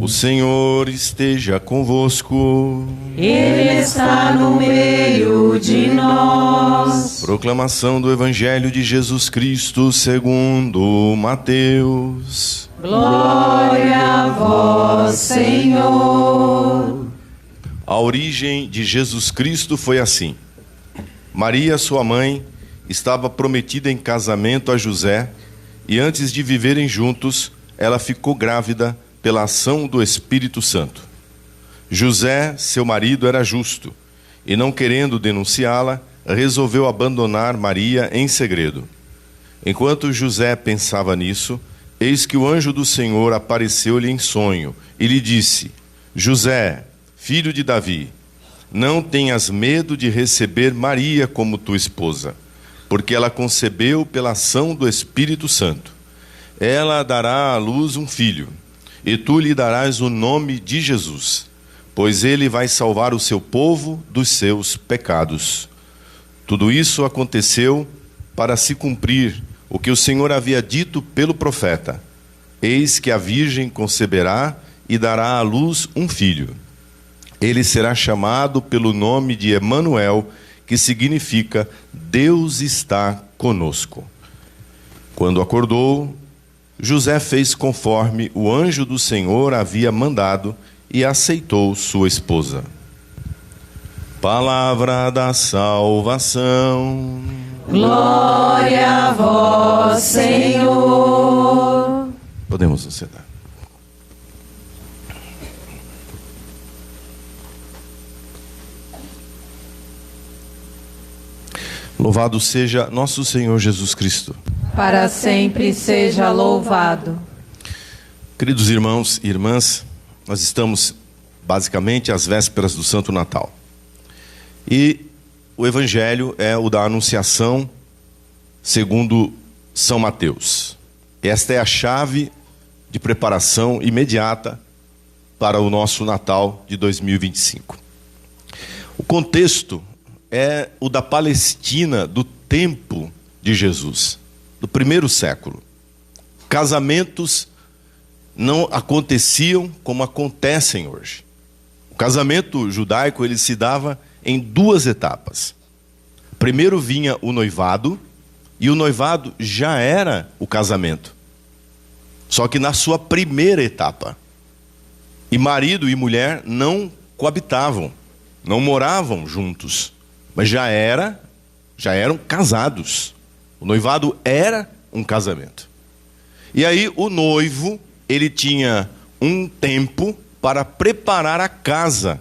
O Senhor esteja convosco. Ele está no meio de nós. Proclamação do Evangelho de Jesus Cristo segundo Mateus. Glória a vós, Senhor. A origem de Jesus Cristo foi assim. Maria, sua mãe, estava prometida em casamento a José, e antes de viverem juntos, ela ficou grávida pela ação do Espírito Santo. José, seu marido, era justo, e não querendo denunciá-la, resolveu abandonar Maria em segredo. Enquanto José pensava nisso, eis que o anjo do Senhor apareceu-lhe em sonho e lhe disse: José, filho de Davi, não tenhas medo de receber Maria como tua esposa, porque ela concebeu pela ação do Espírito Santo. Ela dará à luz um filho, e tu lhe darás o nome de Jesus, pois ele vai salvar o seu povo dos seus pecados. Tudo isso aconteceu para se cumprir o que o Senhor havia dito pelo profeta: eis que a virgem conceberá e dará à luz um filho. Ele será chamado pelo nome de Emanuel, que significa Deus está conosco. Quando acordou, José fez conforme o anjo do Senhor havia mandado e aceitou sua esposa. Palavra da salvação. Glória a vós, Senhor. Podemos nos sentar. Louvado seja nosso Senhor Jesus Cristo. Para sempre seja louvado. Queridos irmãos e irmãs, nós estamos basicamente às vésperas do Santo Natal. E o Evangelho é o da Anunciação segundo São Mateus. Esta é a chave de preparação imediata para o nosso Natal de 2025. O contexto é o da Palestina do tempo de Jesus, do primeiro século. Casamentos não aconteciam como acontecem hoje. O casamento judaico ele se dava em duas etapas. Primeiro vinha o noivado, e o noivado já era o casamento, só que na sua primeira etapa. E marido e mulher não coabitavam, não moravam juntos, mas já eram casados. O noivado era um casamento. E aí o noivo, ele tinha um tempo para preparar a casa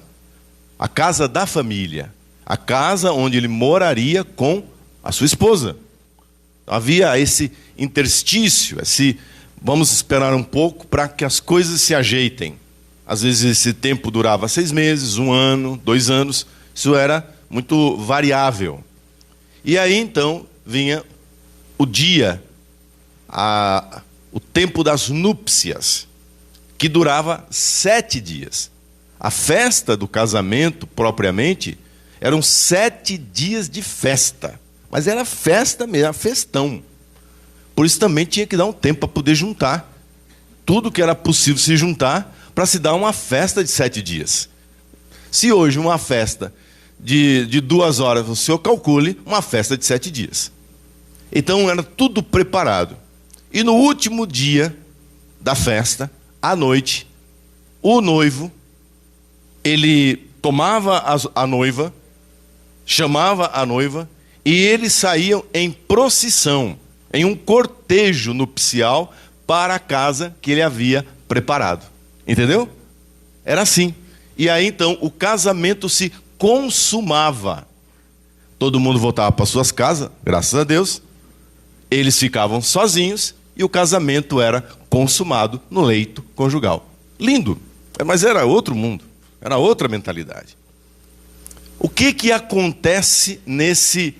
da família, a casa onde ele moraria com a sua esposa. Havia esse interstício, vamos esperar um pouco para que as coisas se ajeitem. Às vezes esse tempo durava 6 meses, 1 ano, 2 anos, isso era muito variável. E aí então vinha o dia, o tempo das núpcias, que durava 7 dias. A festa do casamento, propriamente, eram 7 dias de festa. Mas era festa mesmo, era festão. Por isso também tinha que dar um tempo para poder juntar tudo que era possível se juntar para se dar uma festa de 7 dias. Se hoje uma festa de 2 horas, o senhor calcule uma festa de 7 dias. Então era tudo preparado. E no último dia da festa, à noite, o noivo, ele tomava a noiva, chamava a noiva, e eles saíam em procissão, em um cortejo nupcial para a casa que ele havia preparado. Entendeu? Era assim. E aí então o casamento se consumava. Todo mundo voltava para suas casas, graças a Deus. Eles ficavam sozinhos e o casamento era consumado no leito conjugal. Lindo, mas era outro mundo, era outra mentalidade. O que acontece nesse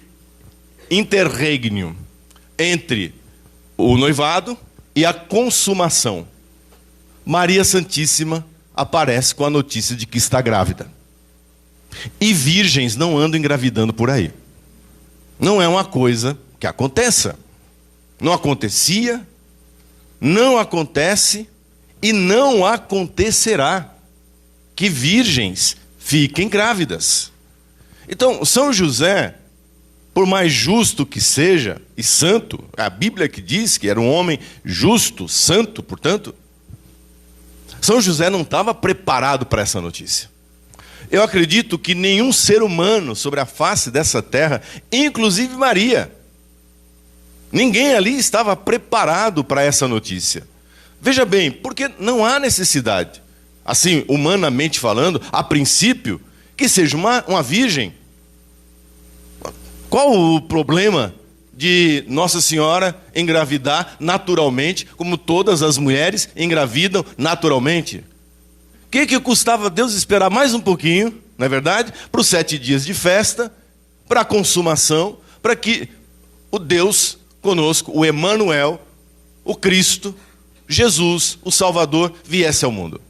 interregno entre o noivado e a consumação? Maria Santíssima aparece com a notícia de que está grávida. E virgens não andam engravidando por aí. Não é uma coisa que aconteça. Não acontecia, não acontece E não acontecerá que virgens fiquem grávidas. Então, São José, por mais justo que seja, e santo, a Bíblia que diz que era um homem justo, santo, portanto, São José não estava preparado para essa notícia. Eu acredito que nenhum ser humano sobre a face dessa terra, inclusive Maria, ninguém ali estava preparado para essa notícia. Veja bem, porque não há necessidade, assim, humanamente falando, a princípio, que seja uma virgem. Qual o problema de Nossa Senhora engravidar naturalmente, como todas as mulheres engravidam naturalmente? O que custava a Deus esperar mais um pouquinho, não é verdade? Para os 7 dias de festa, para a consumação, para que o Deus conosco, o Emanuel, o Cristo, Jesus, o Salvador, viesse ao mundo.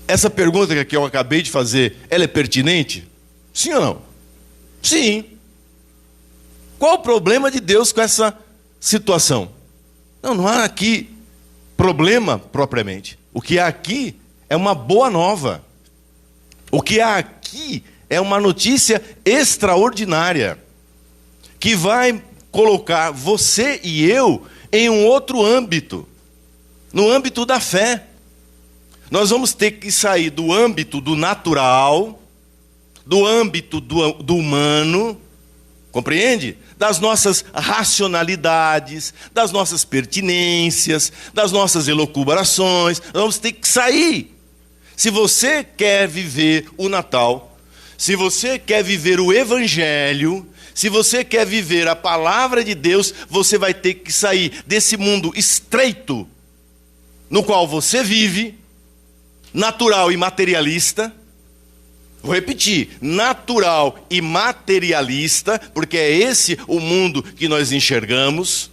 Essa pergunta que eu acabei de fazer, ela é pertinente? Sim ou não? Sim. Qual o problema de Deus com essa situação? Não há aqui problema propriamente. O que há aqui é uma boa nova. O que há aqui é uma notícia extraordinária, que vai colocar você e eu em um outro âmbito, no âmbito da fé. Nós vamos ter que sair do âmbito do natural, do âmbito do humano, compreende? Das nossas racionalidades, das nossas pertinências, das nossas elucubrações. Nós vamos ter que sair. Se você quer viver o Natal, se você quer viver o Evangelho, se você quer viver a palavra de Deus, você vai ter que sair desse mundo estreito no qual você vive, natural e materialista. Vou repetir, natural e materialista, porque é esse o mundo que nós enxergamos,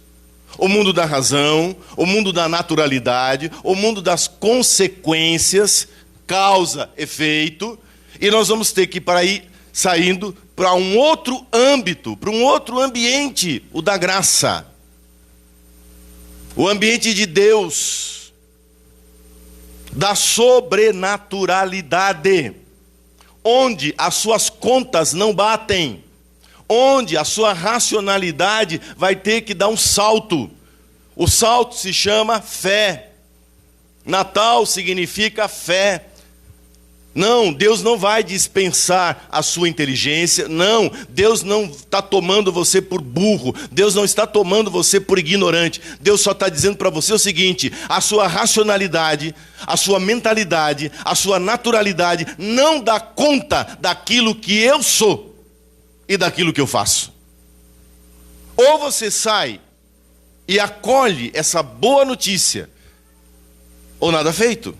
o mundo da razão, o mundo da naturalidade, o mundo das consequências, causa, efeito, e nós vamos ter que ir saindo para um outro âmbito, para um outro ambiente, o da graça, o ambiente de Deus, da sobrenaturalidade, onde as suas contas não batem, onde a sua racionalidade vai ter que dar um salto. O salto se chama fé. Natal significa fé. Não, Deus não vai dispensar a sua inteligência. Não, Deus não está tomando você por burro. Deus não está tomando você por ignorante. Deus só está dizendo para você o seguinte: a sua racionalidade, a sua mentalidade, a sua naturalidade não dá conta daquilo que eu sou e daquilo que eu faço. Ou você sai e acolhe essa boa notícia, ou nada feito.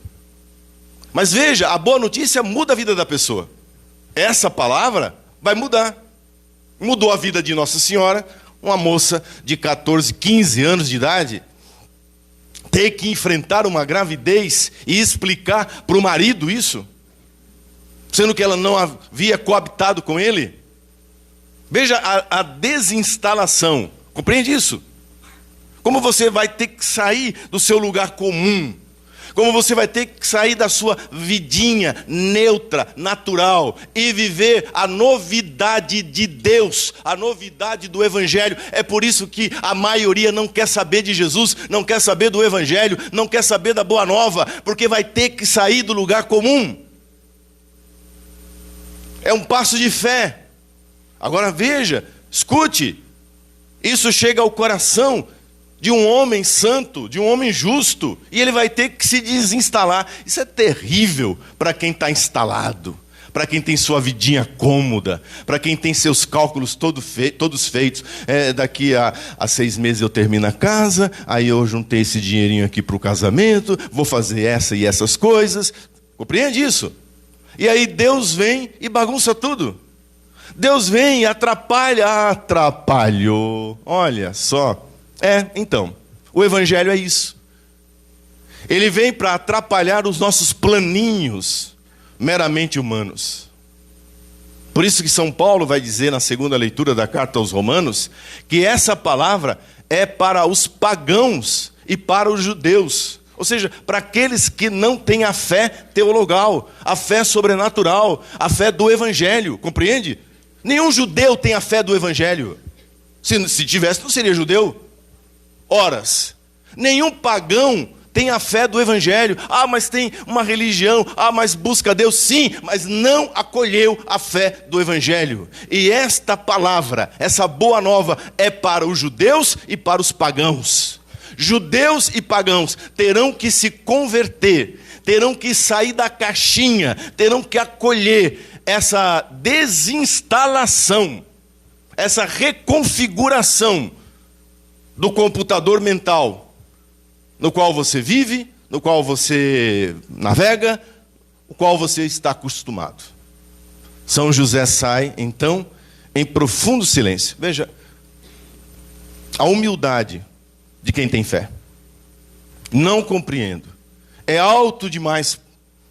Mas veja, a boa notícia muda a vida da pessoa. Essa palavra vai mudar. Mudou a vida de Nossa Senhora, uma moça de 14, 15 anos de idade, ter que enfrentar uma gravidez e explicar para o marido isso, sendo que ela não havia coabitado com ele. Veja a desinstalação, compreende isso? Como você vai ter que sair do seu lugar comum, como você vai ter que sair da sua vidinha neutra, natural, e viver a novidade de Deus, a novidade do Evangelho. É por isso que a maioria não quer saber de Jesus, não quer saber do Evangelho, não quer saber da Boa Nova, porque vai ter que sair do lugar comum. É um passo de fé. Agora veja, escute, isso chega ao coração de um homem santo, de um homem justo, e ele vai ter que se desinstalar. Isso é terrível para quem está instalado, para quem tem sua vidinha cômoda, para quem tem seus cálculos todos feitos. Daqui a 6 meses eu termino a casa, aí eu juntei esse dinheirinho aqui para o casamento, vou fazer essa e essas coisas. Compreende isso? E aí Deus vem e bagunça tudo. Deus vem e atrapalhou. Olha só. Então, o Evangelho é isso. Ele vem para atrapalhar os nossos planinhos meramente humanos. Por isso que São Paulo vai dizer na segunda leitura da carta aos Romanos, que essa palavra é para os pagãos e para os judeus. Ou seja, para aqueles que não têm a fé teologal, a fé sobrenatural, a fé do Evangelho, compreende? Nenhum judeu tem a fé do Evangelho. Se tivesse, não seria judeu. Horas. Nenhum pagão tem a fé do Evangelho. Mas tem uma religião. Mas busca Deus. Sim, mas não acolheu a fé do Evangelho. E esta palavra, essa boa nova, é para os judeus e para os pagãos. Judeus e pagãos terão que se converter, terão que sair da caixinha, terão que acolher essa desinstalação, essa reconfiguração do computador mental, no qual você vive, no qual você navega, o qual você está acostumado. São José sai, então, em profundo silêncio. Veja, a humildade de quem tem fé. Não compreendo. É alto demais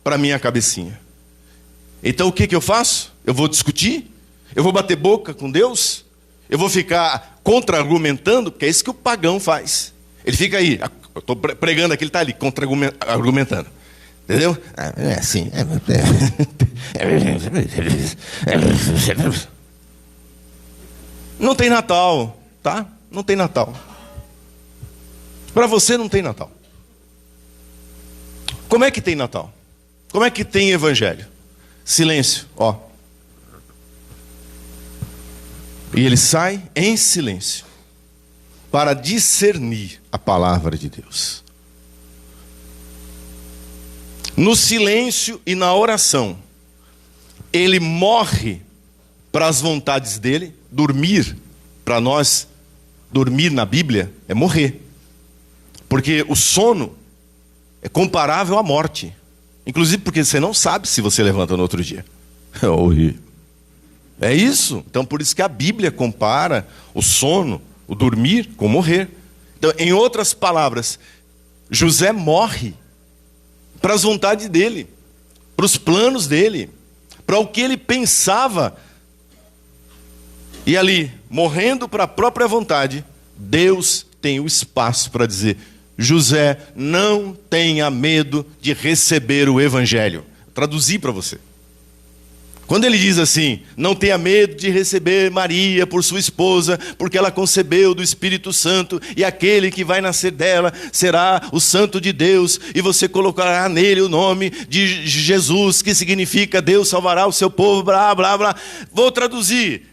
para minha cabecinha. Então o que eu faço? Eu vou discutir? Eu vou bater boca com Deus? Eu vou ficar contra-argumentando? Porque é isso que o pagão faz. Ele fica aí, eu estou pregando aqui, ele está ali, contra-argumentando. Entendeu? É assim. Não tem Natal, tá? Não tem Natal. Para você não tem Natal. Como é que tem Natal? Como é que tem Evangelho? Silêncio, ó. E ele sai em silêncio para discernir a palavra de Deus. No silêncio e na oração, ele morre para as vontades dele. Dormir, para nós, dormir na Bíblia é morrer. Porque o sono é comparável à morte. Inclusive porque você não sabe se você levanta no outro dia. É isso. Então por isso que a Bíblia compara o sono, o dormir, com morrer. Então, em outras palavras, José morre para as vontades dele, para os planos dele, para o que ele pensava. E ali, morrendo para a própria vontade, Deus tem o espaço para dizer: José, não tenha medo de receber o Evangelho. Traduzi para você. Quando ele diz assim: não tenha medo de receber Maria por sua esposa, porque ela concebeu do Espírito Santo, e aquele que vai nascer dela será o Santo de Deus, e você colocará nele o nome de Jesus, que significa Deus salvará o seu povo, blá, blá, blá. Vou traduzir.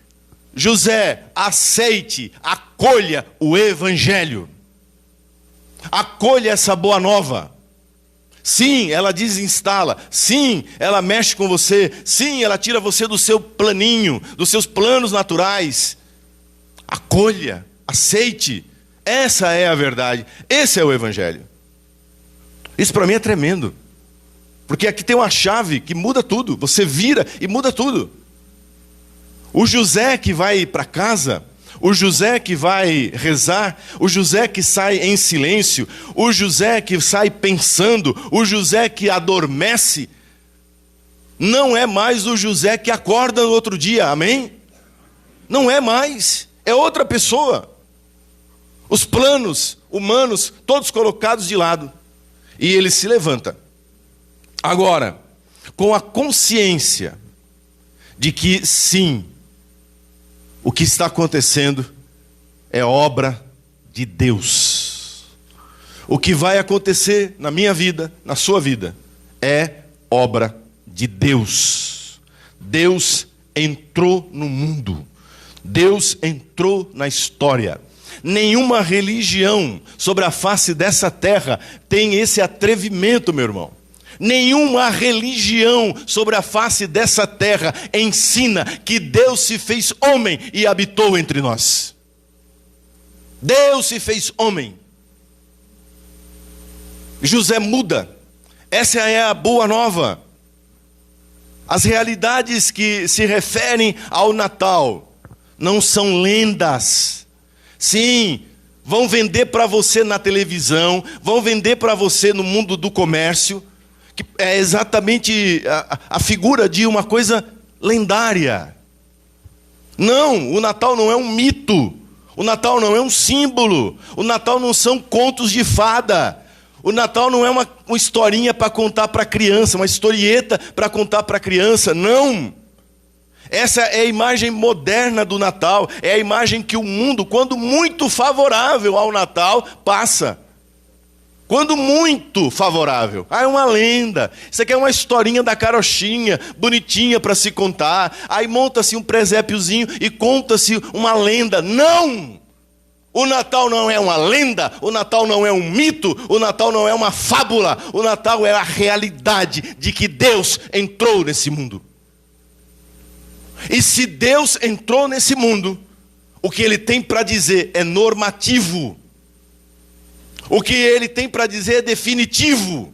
José, aceite, acolha o Evangelho. Acolha essa boa nova. Sim, ela desinstala. Sim, ela mexe com você. Sim, ela tira você do seu planinho, dos seus planos naturais. Acolha, aceite. Essa é a verdade. Esse é o Evangelho. Isso para mim é tremendo. Porque aqui tem uma chave que muda tudo. Você vira e muda tudo. O José que vai para casa, o José que vai rezar, o José que sai em silêncio, o José que sai pensando, o José que adormece, não é mais o José que acorda no outro dia, amém? Não é mais, é outra pessoa. Os planos humanos, todos colocados de lado, e ele se levanta. Agora, com a consciência de que sim, o que está acontecendo é obra de Deus. O que vai acontecer na minha vida, na sua vida, é obra de Deus. Deus entrou no mundo. Deus entrou na história. Nenhuma religião sobre a face dessa terra tem esse atrevimento, meu irmão. Nenhuma religião sobre a face dessa terra ensina que Deus se fez homem e habitou entre nós. Deus se fez homem. José muda. Essa é a boa nova. As realidades que se referem ao Natal não são lendas. Sim, vão vender para você na televisão, vão vender para você no mundo do comércio, que é exatamente a figura de uma coisa lendária. Não, o Natal não é um mito. O Natal não é um símbolo. O Natal não são contos de fada. O Natal não é uma historinha para contar para criança, uma historieta para contar para criança, não. Essa é a imagem moderna do Natal, é a imagem que o mundo, quando muito favorável ao Natal, passa. Quando muito favorável. É uma lenda. Isso aqui é uma historinha da carochinha, bonitinha para se contar. Aí monta-se um presépiozinho e conta-se uma lenda. Não! O Natal não é uma lenda, o Natal não é um mito, o Natal não é uma fábula. O Natal é a realidade de que Deus entrou nesse mundo. E se Deus entrou nesse mundo, o que Ele tem para dizer é normativo. O que Ele tem para dizer é definitivo.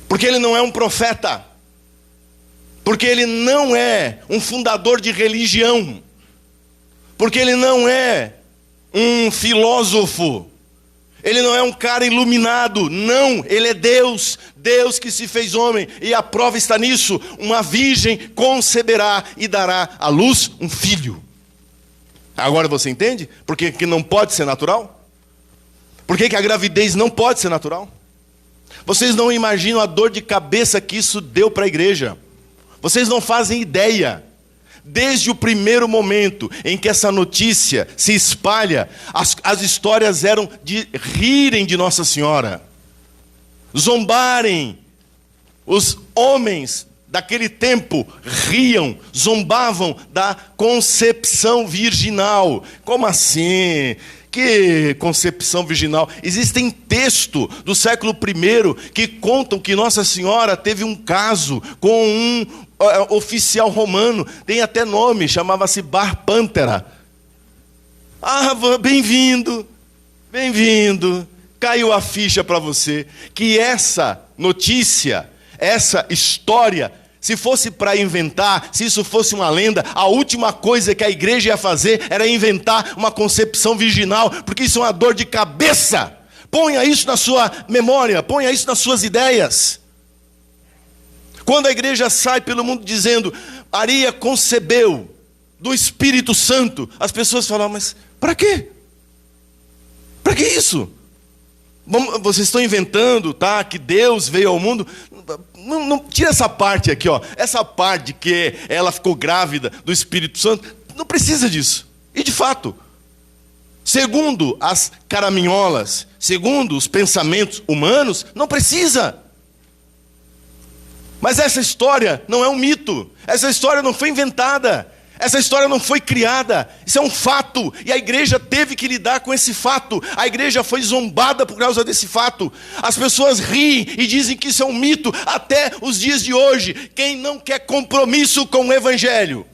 Porque Ele não é um profeta. Porque Ele não é um fundador de religião. Porque Ele não é um filósofo. Ele não é um cara iluminado. Não, Ele é Deus. Deus que se fez homem. E a prova está nisso. Uma virgem conceberá e dará à luz um filho. Agora você entende? Por que não pode ser natural? Por que a gravidez não pode ser natural? Vocês não imaginam a dor de cabeça que isso deu para a igreja. Vocês não fazem ideia. Desde o primeiro momento em que essa notícia se espalha, as histórias eram de rirem de Nossa Senhora, zombarem. Os homens daquele tempo riam, zombavam da concepção virginal. Como assim? Que concepção virginal? Existem textos do século I que contam que Nossa Senhora teve um caso com um oficial romano, tem até nome, chamava-se Bar Pantera. Ah, bem-vindo, bem-vindo. Caiu a ficha para você que essa notícia, essa história, se fosse para inventar, se isso fosse uma lenda, a última coisa que a igreja ia fazer era inventar uma concepção virginal, porque isso é uma dor de cabeça. Ponha isso na sua memória, ponha isso nas suas ideias. Quando a igreja sai pelo mundo dizendo, Maria concebeu do Espírito Santo, as pessoas falam, mas para quê? Para que isso? Vocês estão inventando, tá? Que Deus veio ao mundo. Não, tira essa parte aqui, ó. Essa parte que ela ficou grávida do Espírito Santo, não precisa disso. E de fato, segundo as caraminholas, segundo os pensamentos humanos, não precisa. Mas essa história não é um mito. Essa história não foi inventada. Essa história não foi criada. Isso é um fato. E a igreja teve que lidar com esse fato. A igreja foi zombada por causa desse fato. As pessoas riem e dizem que isso é um mito. Até os dias de hoje. Quem não quer compromisso com o Evangelho,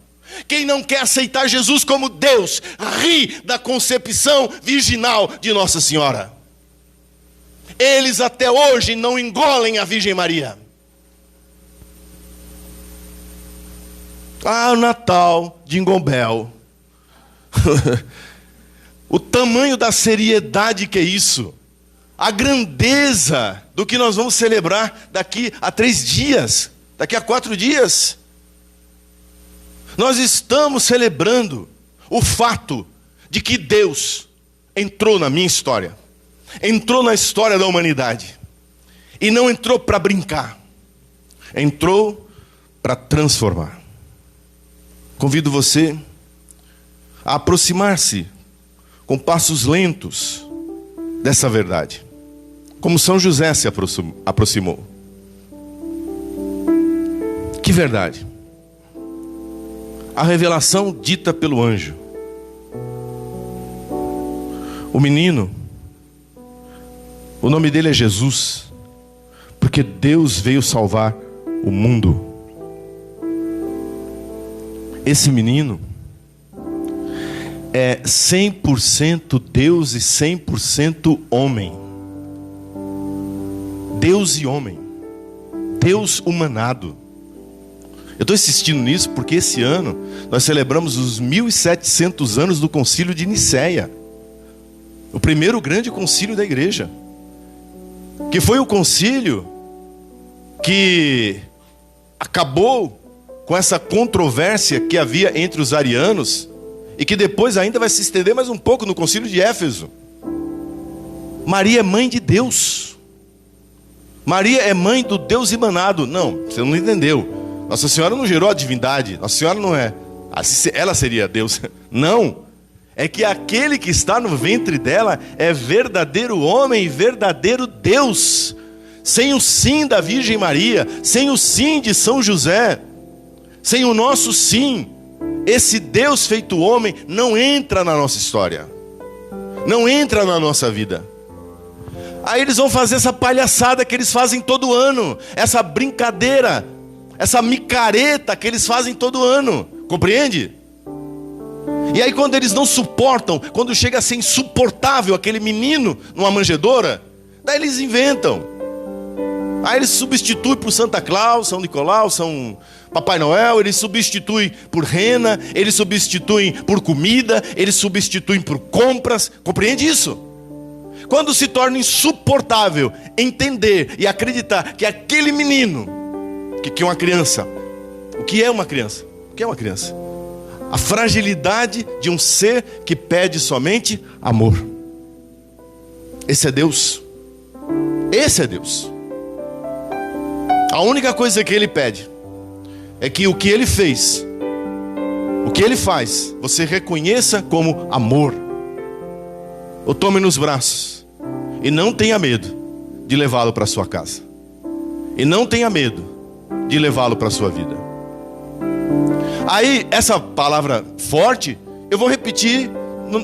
quem não quer aceitar Jesus como Deus, ri da concepção virginal de Nossa Senhora. Eles até hoje não engolem a Virgem Maria. Ah, o Natal de Jingle. O tamanho da seriedade que é isso. A grandeza do que nós vamos celebrar daqui a 3 dias. Daqui a 4 dias. Nós estamos celebrando o fato de que Deus entrou na minha história. Entrou na história da humanidade. E não entrou para brincar. Entrou para transformar. Convido você a aproximar-se com passos lentos dessa verdade, como São José se aproximou. Que verdade? A revelação dita pelo anjo. O menino, o nome dele é Jesus, porque Deus veio salvar o mundo. Esse menino é 100% Deus e 100% homem. Deus e homem. Deus humanado. Eu estou insistindo nisso porque esse ano nós celebramos os 1700 anos do Concílio de Nicéia. O primeiro grande concílio da igreja. Que foi o concílio que acabou com essa controvérsia que havia entre os arianos, e que depois ainda vai se estender mais um pouco no concílio de Éfeso. Maria é mãe de Deus. Maria é mãe do Deus emanado. Não, você não entendeu. Nossa Senhora não gerou a divindade. Nossa Senhora não é. Ela seria Deus. Não. É que aquele que está no ventre dela é verdadeiro homem e verdadeiro Deus. Sem o sim da Virgem Maria, sem o sim de São José, sem o nosso sim, esse Deus feito homem não entra na nossa história, não entra na nossa vida. Aí eles vão fazer essa palhaçada que eles fazem todo ano, essa brincadeira, essa micareta que eles fazem todo ano, compreende? E aí quando eles não suportam, quando chega a ser insuportável aquele menino numa manjedoura, daí eles inventam. Aí eles substituem por Santa Claus, São Nicolau, São Papai Noel, eles substituem por rena, eles substituem por comida, eles substituem por compras, compreende isso? Quando se torna insuportável entender e acreditar que aquele menino, que é uma criança, o que é uma criança? O que é uma criança? A fragilidade de um ser que pede somente amor. Esse é Deus. Esse é Deus. A única coisa que Ele pede é que o que Ele fez, o que Ele faz, você reconheça como amor. O tome nos braços e não tenha medo de levá-lo para sua casa. E não tenha medo de levá-lo para sua vida. Aí, essa palavra forte, eu vou repetir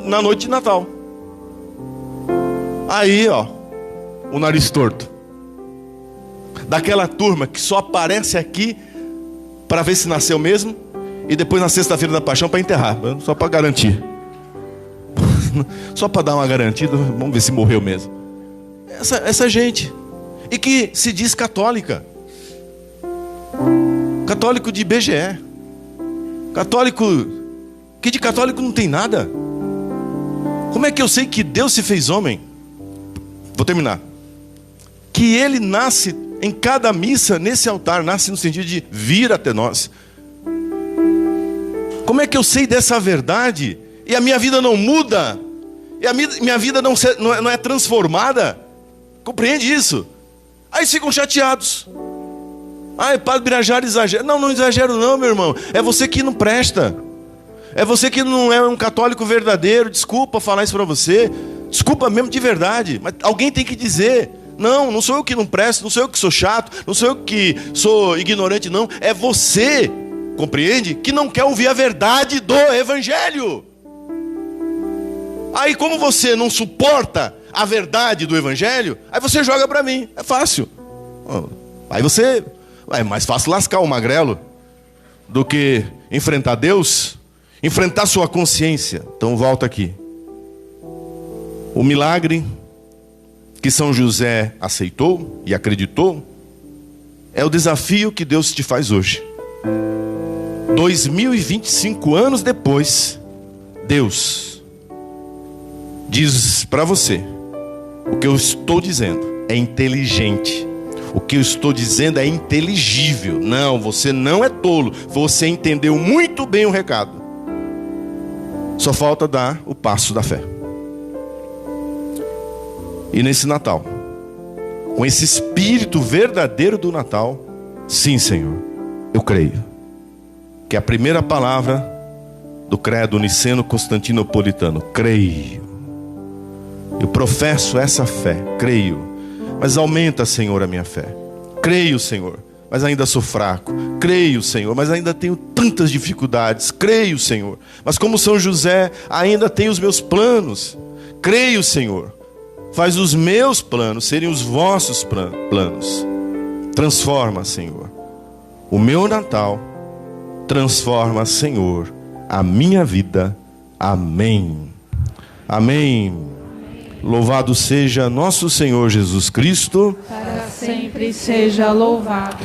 na noite de Natal. Aí, ó, o nariz torto. Daquela turma que só aparece aqui para ver se nasceu mesmo e depois na sexta-feira da paixão para enterrar, só para garantir. Só para dar uma garantida, vamos ver se morreu mesmo. Essa gente. E que se diz católica. Católico de IBGE. Católico, que de católico não tem nada. Como é que eu sei que Deus se fez homem? Vou terminar. Que Ele nasce em cada missa, nesse altar, nasce no sentido de vir até nós. Como é que eu sei dessa verdade e a minha vida não muda? E a minha vida não é transformada? Compreende isso? Aí ficam chateados. Ai, Padre Birajara exagera. Não exagero não, meu irmão. É você que não presta. É você que não é um católico verdadeiro. Desculpa falar isso para você. Desculpa mesmo de verdade. Mas alguém tem que dizer. Não sou eu que não presto, não sou eu que sou chato, não sou eu que sou ignorante, não. É você, compreende? Que não quer ouvir a verdade do Evangelho. Aí como você não suporta a verdade do Evangelho, aí você joga para mim, é fácil. Aí você, é mais fácil lascar o magrelo do que enfrentar Deus, enfrentar sua consciência. Então volta aqui. O milagre que São José aceitou e acreditou é o desafio que Deus te faz hoje. 2025 anos depois, Deus diz para você: o que eu estou dizendo é inteligente, o que eu estou dizendo é inteligível. Não, você não é tolo, você entendeu muito bem o recado. Só falta dar o passo da fé. E nesse Natal, com esse espírito verdadeiro do Natal, sim, Senhor, eu creio que a primeira palavra do credo niceno-constantinopolitano, creio. Eu professo essa fé, creio. Mas aumenta, Senhor, a minha fé. Creio, Senhor, mas ainda sou fraco. Creio, Senhor, mas ainda tenho tantas dificuldades. Creio, Senhor, mas como São José, ainda tenho os meus planos. Creio, Senhor. Faz os meus planos serem os vossos planos. Transforma, Senhor, o meu Natal. Transforma, Senhor, a minha vida. Amém. Amém. Louvado seja nosso Senhor Jesus Cristo. Para sempre seja louvado.